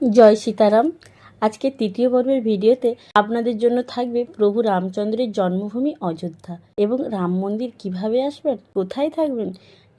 জয় সীতারাম। আজকে তৃতীয় পর্বের ভিডিওতে আপনাদের জন্য থাকবে প্রভু রামচন্দ্রের জন্মভূমি অযোধ্যা এবং রাম মন্দির কিভাবে আসবেন, কোথায় থাকবেন,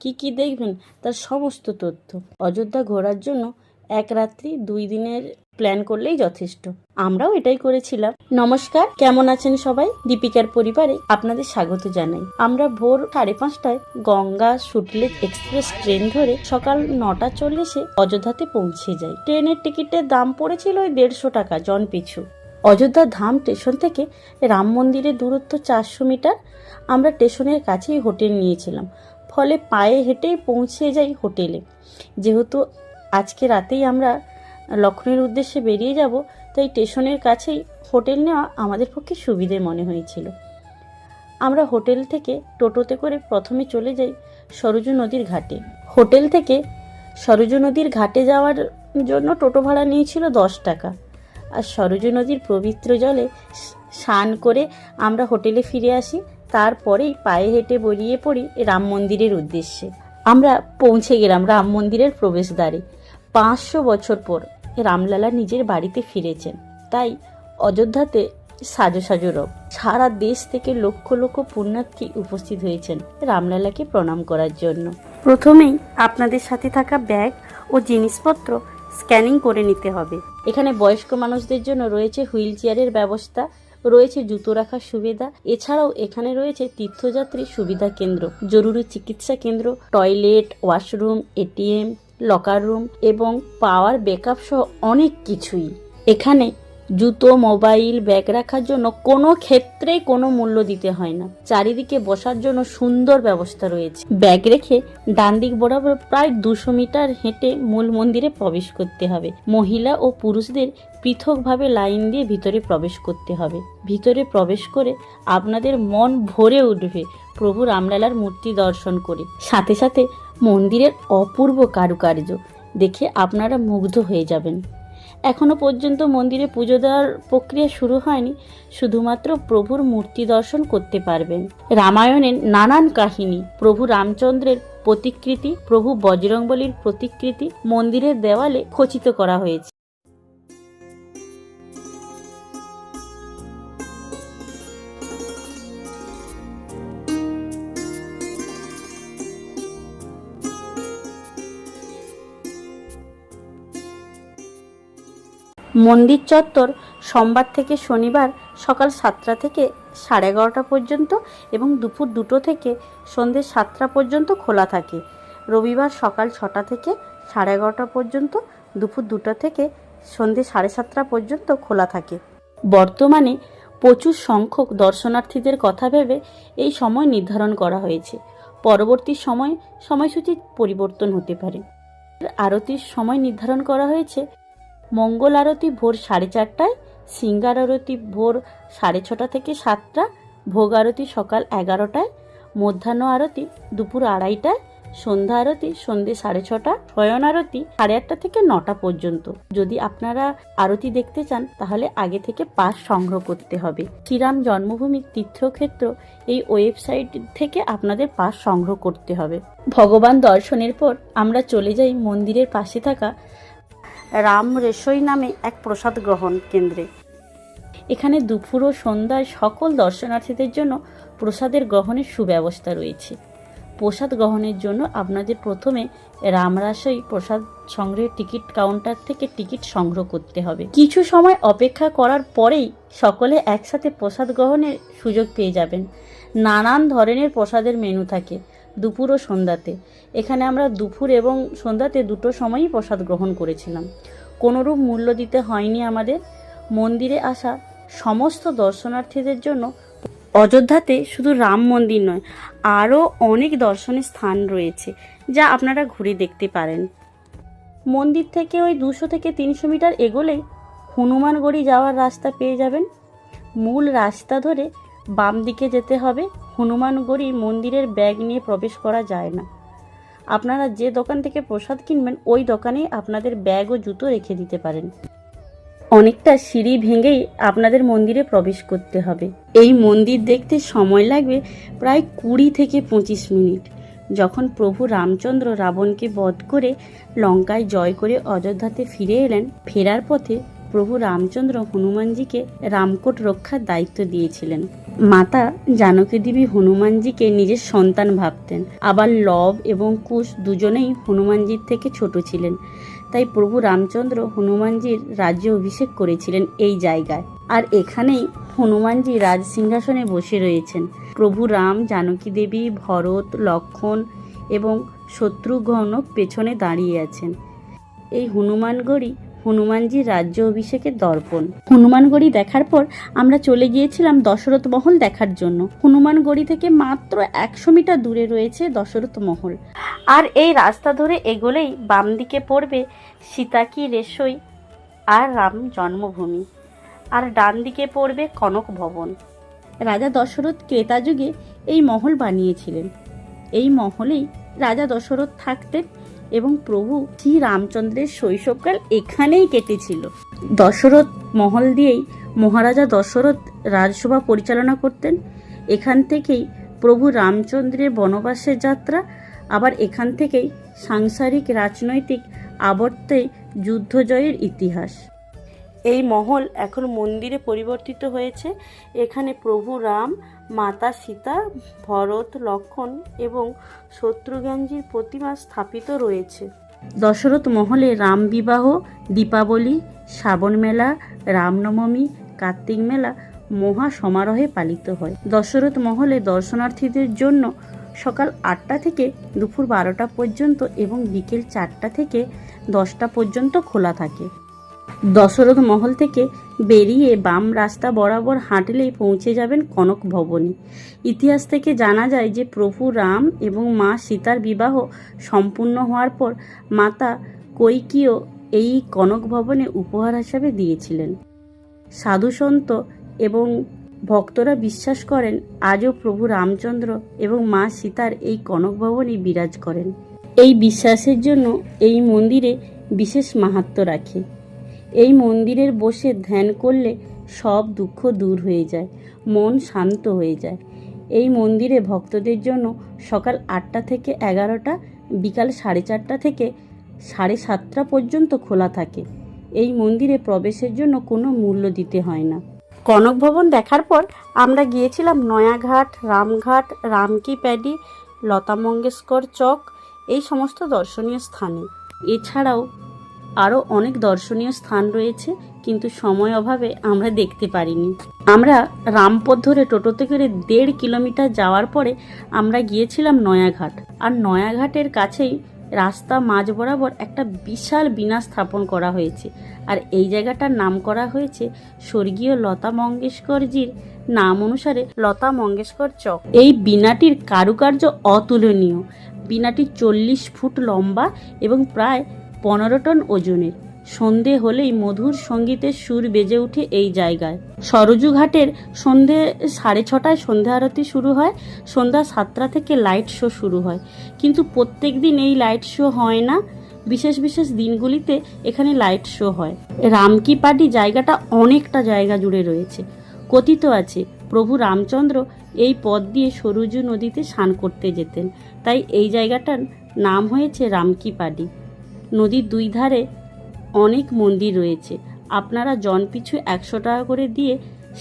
কি কি দেখবেন তার সমস্ত তথ্য। অযোধ্যা ঘোরার জন্য এক রাত্রি 2 দিনের প্ল্যান করলেই যথেষ্ট। আমরাও এটাই করেছিলাম। নমস্কার, কেমন আছেন সবাই? দীপিকার পরিবারে আপনাদের স্বাগত জানাই। আমরা ভোর 5:30টায় গঙ্গা সুটলেজ এক্সপ্রেস ট্রেন ধরে সকাল 9:40-এ অযোধ্যাতে পৌঁছে যাই। ট্রেনের টিকিটের দাম পড়েছিল ওই 150 টাকা জন পিছু। অযোধ্যা ধাম স্টেশন থেকে রাম মন্দিরের দূরত্ব 400 মিটার। আমরা স্টেশনের কাছেই হোটেল নিয়েছিলাম, ফলে পায়ে হেঁটেই পৌঁছে যাই হোটেলে। যেহেতু আজকে রাতেই আমরা লখনৌয়ের উদ্দেশ্যে বেরিয়ে যাব, তাই স্টেশনের কাছেই হোটেল নেওয়া আমাদের পক্ষে সুবিধে মনে হয়েছিল। আমরা হোটেল থেকে টোটোতে করে প্রথমে চলে যাই সরজু নদীর ঘাটে। হোটেল থেকে সরজু নদীর ঘাটে যাওয়ার জন্য টোটো ভাড়া নিয়েছিল 10 টাকা। আর সরজু নদীর পবিত্র জলে স্নান করে আমরা হোটেলে ফিরে আসি। তারপরেই পায়ে হেঁটে বেরিয়ে পড়ি রাম মন্দিরের উদ্দেশ্যে। আমরা পৌঁছে গেলাম রাম মন্দিরের প্রবেশদ্বারে। 500 বছর পর রামলালা নিজের বাড়িতে ফিরেছেন, তাই অযোধ্যাতে সাজো সাজো রব। সারা দেশ থেকে লক্ষ লক্ষ পুণ্যার্থী উপস্থিত হয়েছেন রামলালাকে প্রণাম করার জন্য। প্রথমেই আপনাদের সাথে থাকা ব্যাগ ও জিনিসপত্র স্ক্যানিং করে নিতে হবে। এখানে বয়স্ক মানুষদের জন্য রয়েছে হুইল চেয়ারের ব্যবস্থা, রয়েছে জুতো রাখার সুবিধা। এছাড়াও এখানে রয়েছে তীর্থযাত্রী সুবিধা কেন্দ্র, জরুরি চিকিৎসা কেন্দ্র, toilet, washroom, ATM, locker room এবং পাওয়ার ব্যাকআপ সহ অনেক কিছুই। এখানে জুতো, মোবাইল, ব্যাগ রাখার জন্য কোনো ক্ষেত্রেই কোনো মূল্য দিতে হয় না। চারিদিকে বসার জন্য সুন্দর ব্যবস্থা রয়েছে। ব্যাগ রেখে ডান দিক বরাবর প্রায় 200 মিটার হেঁটে মূল মন্দিরে প্রবেশ করতে হবে। মহিলা ও পুরুষদের পৃথকভাবে লাইন দিয়ে ভিতরে প্রবেশ করতে হবে। ভিতরে প্রবেশ করে আপনাদের মন ভরে উঠবে প্রভু রামলালার মূর্তি দর্শন করে। সাথে সাথে মন্দিরের অপূর্ব কারুকার্য দেখে আপনারা মুগ্ধ হয়ে যাবেন। এখনো পর্যন্ত মন্দিরে পুজো দেওয়ার প্রক্রিয়া শুরু হয়নি, শুধুমাত্র প্রভুর মূর্তি দর্শন করতে পারবেন। রামায়ণের নানান কাহিনী, প্রভু রামচন্দ্রের প্রতিকৃতি, প্রভু বজরংবলীর প্রতিকৃতি মন্দিরের দেওয়ালে খচিত করা হয়েছে। মন্দির চত্বর সোমবার থেকে শনিবার সকাল 7টা থেকে 11:30 পর্যন্ত এবং দুপুর 2টো থেকে সন্ধ্যে 7টা পর্যন্ত খোলা থাকে। রবিবার সকাল 6টা থেকে 11:30 পর্যন্ত, দুপুর 2টা থেকে সন্ধ্যে 7:30 পর্যন্ত খোলা থাকে। বর্তমানে প্রচুর সংখ্যক দর্শনার্থীদের কথা ভেবে এই সময় নির্ধারণ করা হয়েছে। পরবর্তী সময়সূচি পরিবর্তন হতে পারে। আরতির সময় নির্ধারণ করা হয়েছে মঙ্গল আরতি ভোর 4:30টায়, সিঙ্গার আরতি ভোর 6:30 থেকে 7টা, ভোগ আরতি সকাল 11টায়, মধ্যাহ্ন আরতি দুপুর 2:30টায়, সন্ধ্যা আরতি সন্ধ্যে 6:30টা, শয়ন আরতি 8:30 থেকে 9টা পর্যন্ত। যদি আপনারা আরতি দেখতে চান তাহলে আগে থেকে পাস সংগ্রহ করতে হবে। শ্রীরাম জন্মভূমি তীর্থক্ষেত্র এই ওয়েবসাইট থেকে আপনাদের পাস সংগ্রহ করতে হবে। ভগবান দর্শনের পর আমরা চলে যাই মন্দিরের পাশে থাকা রাম রেসই নামে এক প্রসাদ গ্রহণ কেন্দ্রে। এখানে দুপুর ও সন্ধ্যায় সকল দর্শনার্থীদের জন্য প্রসাদের গ্রহণের সুব্যবস্থা রয়েছে। প্রসাদ গ্রহণের জন্য আপনাদের প্রথমে রামরাসই প্রসাদ সংগ্রহের টিকিট কাউন্টার থেকে টিকিট সংগ্রহ করতে হবে। কিছু সময় অপেক্ষা করার পরেই সকলে একসাথে প্রসাদ গ্রহণের সুযোগ পেয়ে যাবেন। নানান ধরনের প্রসাদের মেনু থাকে দুপুর ও সন্ধ্যাতে। এখানে আমরা দুপুর এবং সন্ধ্যাতে 2টো সময়ই প্রসাদ গ্রহণ করেছিলাম। কোনোরূপ মূল্য দিতে হয়নি আমাদের। মন্দিরে আসা সমস্ত দর্শনার্থীদের জন্য অযোধ্যাতে শুধু রাম মন্দির নয়, আরও অনেক দর্শনীয় স্থান রয়েছে যা আপনারা ঘুরে দেখতে পারেন। মন্দির থেকে ওই 200 থেকে 300 মিটার এগোলেই হনুমানগড়ি যাওয়ার রাস্তা পেয়ে যাবেন। মূল রাস্তা ধরে বাম দিকে যেতে হবে। হনুমানগড়ি মন্দিরের ব্যাগ নিয়ে প্রবেশ করা যায় না। আপনারা যে দোকান থেকে প্রসাদ কিনবেন ওই দোকানেই আপনাদের ব্যাগ ও জুতো রেখে দিতে পারেন। অনেকটা সিঁড়ি ভেঙেই আপনাদের মন্দিরে প্রবেশ করতে হবে। এই মন্দির দেখতে সময় লাগবে প্রায় 20 থেকে 25 মিনিট। যখন প্রভু রামচন্দ্র রাবণকে বধ করে লঙ্কায় জয় করে অযোধ্যাতে ফিরে এলেন, ফেরার পথে প্রভু রামচন্দ্র হনুমানজিকে রামকোট রক্ষার দায়িত্ব দিয়েছিলেন। মাতা জানকী দেবী হনুমানজিকে নিজের সন্তান ভাবতেন, আবার লব এবং কুশ দুজনেই হনুমানজির থেকে ছোট ছিলেন। তাই প্রভু রামচন্দ্র হনুমানজির রাজ্য অভিষেক করেছিলেন এই জায়গায়, আর এখানেই হনুমানজি রাজ সিংহাসনে বসে রয়েছেন। প্রভু রাম, জানকী দেবী, ভরত, লক্ষ্মণ এবং শত্রুঘ্ন পেছনে দাঁড়িয়ে আছেন। এই হনুমানগড়ি হনুমানজির রাজ্য অভিষেকের দর্পণ। হনুমানগড়ি দেখার পর আমরা চলে গিয়েছিলাম দশরথ মহল দেখার জন্য। হনুমানগড়ি থেকে মাত্র 100 মিটার দূরে রয়েছে দশরথ মহল, আর এই রাস্তা ধরে এগোলেই বাম দিকে পড়বে সীতা কি রেশই আর রাম জন্মভূমি, আর ডান দিকে পড়বে কনক ভবন। রাজা দশরথ ত্রেতা যুগে এই মহল বানিয়েছিলেন। এই মহলেই রাজা দশরথ থাকতেন এবং প্রভু শ্রী রামচন্দ্রের শৈশবকাল এখানেই কেটেছিল। দশরথ মহল দিয়েই মহারাজা দশরথ রাজসভা পরিচালনা করতেন। এখান থেকেই প্রভু রামচন্দ্রের বনবাসের যাত্রা, আবার এখান থেকেই সাংসারিক রাজনৈতিক আবর্তে যুদ্ধ জয়ের ইতিহাস। এই মহল এখন মন্দিরে পরিবর্তিত হয়েছে। এখানে প্রভু রাম, মাতা সীতা, ভরত, লক্ষ্মণ এবং শত্রুঘ্নজির প্রতিমা স্থাপিত রয়েছে। দশরথ মহলে রাম বিবাহ, দীপাবলি, শ্রাবণ মেলা, রামনবমী, কার্তিক মেলা মহা সমারোহে পালিত হয়। দশরথ মহলে দর্শনার্থীদের জন্য সকাল 8টা থেকে দুপুর 12টা পর্যন্ত এবং বিকেল 4টা থেকে 10টা পর্যন্ত খোলা থাকে। দশরথ মহল থেকে বেরিয়ে বাম রাস্তা বরাবর হাঁটলেই পৌঁছে যাবেন কনক ভবনে। ইতিহাস থেকে জানা যায় যে প্রভু রাম এবং মা সীতার বিবাহ সম্পূর্ণ হওয়ার পর মাতা কৈকেয়ী এই কনক ভবনে উপহার হিসাবে দিয়েছিলেন। সাধুসন্ত এবং ভক্তরা বিশ্বাস করেন আজও প্রভু রামচন্দ্র এবং মা সীতার এই কনক ভবনে বিরাজ করেন। এই বিশ্বাসের জন্য এই মন্দিরে বিশেষ মাহাত্ম্য রাখে। এই মন্দিরের বসে ধ্যান করলে সব দুঃখ দূর হয়ে যায়, মন শান্ত হয়ে যায়। এই মন্দিরে ভক্তদের জন্য সকাল 8টা থেকে 11টা, বিকাল 4:30 থেকে 7:30 পর্যন্ত খোলা থাকে। এই মন্দিরে প্রবেশের জন্য কোনো মূল্য দিতে হয় না। কনক ভবন দেখার পর আমরা গিয়েছিলাম নয়াঘাট, রামঘাট, রামকি প্যাডি, লতা মঙ্গেশকর চক, এই সমস্ত দর্শনীয় স্থানে। এছাড়াও আরও অনেক দর্শনীয় স্থান রয়েছে, কিন্তু সময় অভাবে আমরা দেখতে পারিনি। আমরা রামপথ ধরে টোটোতে করে 1.5 কিলোমিটার যাওয়ার পরে আমরা গিয়েছিলাম নয়াঘাট। আর নয়াঘাটের কাছেই রাস্তা মাঝ বরাবর একটা বিশাল বীণা স্থাপন করা হয়েছে, আর এই জায়গাটার নাম করা হয়েছে স্বর্গীয় লতা মঙ্গেশকরজির নাম অনুসারে লতা মঙ্গেশকর চক। এই বীণাটির কারুকার্য অতুলনীয়। বীণাটি 40 ফুট লম্বা এবং প্রায় 15 টন ওজনের। সন্ধে হলেই মধুর সঙ্গীতের সুর বেজে ওঠে এই জায়গায়। সরজু ঘাটের সন্ধে 6:30টায় সন্ধ্যা আরতি শুরু হয়। সন্ধ্যা 7টা থেকে লাইট শো শুরু হয়, কিন্তু প্রত্যেক দিন এই লাইট শো হয় না। বিশেষ বিশেষ দিনগুলিতে এখানে লাইট শো হয়। রামকি পাডি জায়গাটা অনেকটা জায়গা জুড়ে রয়েছে। কথিত আছে প্রভু রামচন্দ্র এই পথ দিয়ে সরজু নদীতে স্নান করতে যেতেন, তাই এই জায়গাটার নাম হয়েছে রামকি পাডি। নদীর দুই ধারে অনেক মন্দির রয়েছে। আপনারা জনপিছু 100 টাকা করে দিয়ে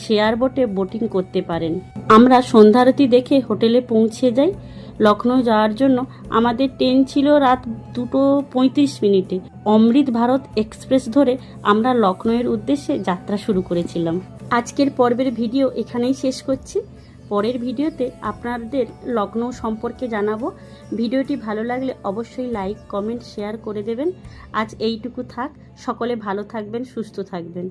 শেয়ার বোটে বোটিং করতে পারেন। আমরা সন্ধ্যারতি দেখে হোটেলে পৌঁছে যাই। লখনৌ যাওয়ার জন্য আমাদের ট্রেন ছিল রাত 2:35 অমৃত ভারত এক্সপ্রেস ধরে আমরা লখনৌয়ের উদ্দেশ্যে যাত্রা শুরু করেছিলাম। আজকের পর্বের ভিডিও এখানেই শেষ করছি। পরের ভিডিওতে আপনাদের লখনৌ সম্পর্কে জানাবো। ভিডিওটি ভালো লাগলে অবশ্যই লাইক, কমেন্ট, শেয়ার করে দেবেন। আজ এইটুকু থাক। সকলে ভালো থাকবেন, সুস্থ থাকবেন।